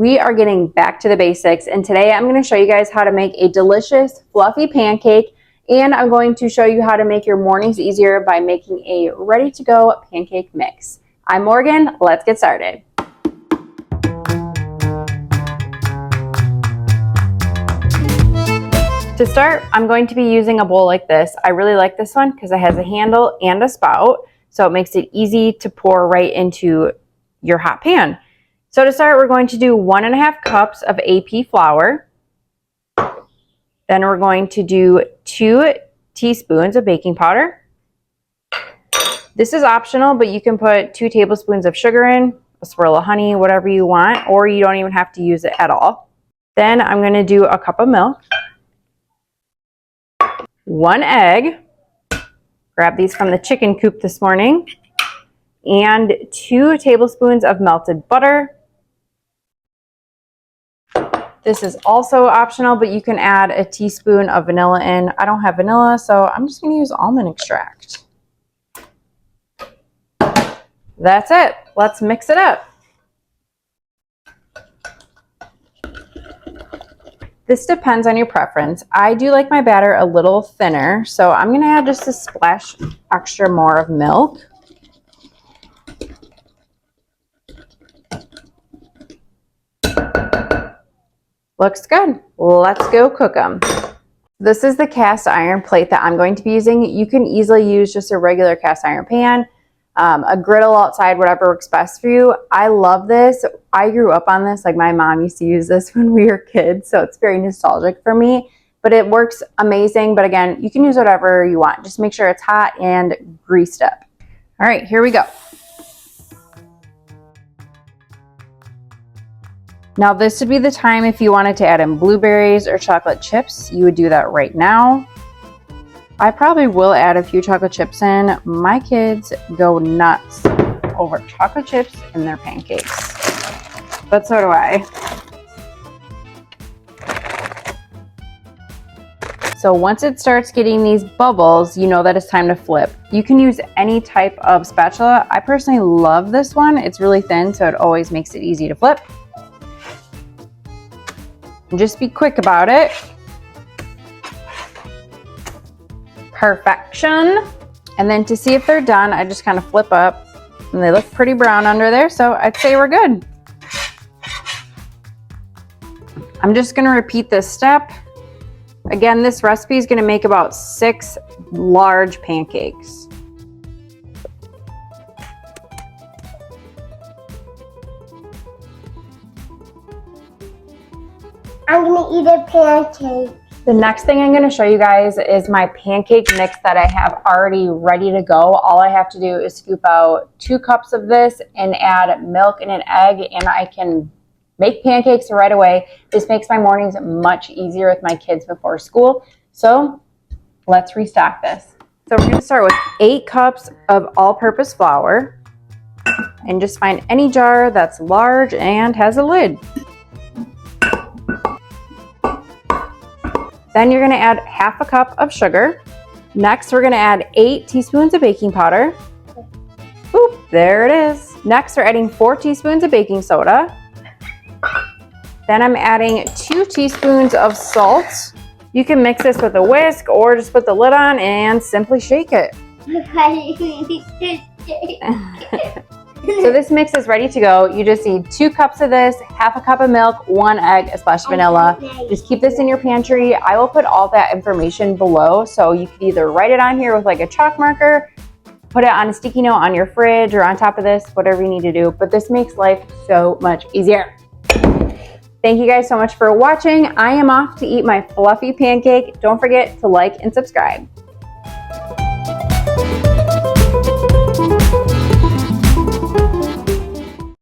We are getting back to the basics, and today I'm going to show you guys how to make a delicious fluffy pancake, and I'm going to show you how to make your mornings easier by making a ready-to-go pancake mix. I'm Morgan. Let's get started. To start, I'm going to be using a bowl like this. I really like this one because it has a handle and a spout, so it makes it easy to pour right into your hot pan. So to start, we're going to do 1.5 cups of AP flour. Then we're going to do 2 teaspoons of baking powder. This is optional, but you can put 2 tablespoons of sugar in, a swirl of honey, whatever you want, or you don't even have to use it at all. Then I'm going to do a cup of milk. 1 egg, grab these from the chicken coop this morning, and 2 tablespoons of melted butter. This is also optional, but you can add a teaspoon of vanilla in. I don't have vanilla, so I'm just going to use almond extract. That's it. Let's mix it up. This depends on your preference. I do like my batter a little thinner, so I'm going to add just a splash extra more of milk. Looks good. Let's go cook them. This is the cast iron plate that I'm going to be using. You can easily use just a regular cast iron pan, a griddle outside, whatever works best for you. I love this. I grew up on this. Like, my mom used to use this when we were kids, so it's very nostalgic for me, but it works amazing. But again, you can use whatever you want. Just make sure it's hot and greased up. All right, here we go. Now this would be the time if you wanted to add in blueberries or chocolate chips, you would do that right now. I probably will add a few chocolate chips in. My kids go nuts over chocolate chips in their pancakes, but so do I. So once it starts getting these bubbles, you know that it's time to flip. You can use any type of spatula. I personally love this one. It's really thin, so it always makes it easy to flip. And just be quick about it. Perfection. And then to see if they're done, I just kind of flip up, and they look pretty brown under there, so I'd say we're good. I'm just going to repeat this step. Again, this recipe is going to make about 6 large pancakes. I'm gonna eat a pancake. The next thing I'm going to show you guys is my pancake mix that I have already ready to go. All I have to do is scoop out 2 cups of this and add milk and an egg, and I can make pancakes right away. This makes my mornings much easier with my kids before school. So let's restock this. So we're going to start with 8 cups of all-purpose flour, and just find any jar that's large and has a lid. Then you're going to add 1/2 cup of sugar. Next, we're going to add 8 teaspoons of baking powder. Oop, there it is. Next, we're adding 4 teaspoons of baking soda. Then I'm adding 2 teaspoons of salt. You can mix this with a whisk or just put the lid on and simply shake it. So this mix is ready to go. You just need 2 cups of this, 1/2 cup of milk, 1 egg, a splash of vanilla. Just keep this in your pantry. I will put all that information below, so you could either write it on here with like a chalk marker, put it on a sticky note on your fridge or on top of this, whatever you need to do. But this makes life so much easier. Thank you guys so much for watching. I am off to eat my fluffy pancake. Don't forget to like and subscribe.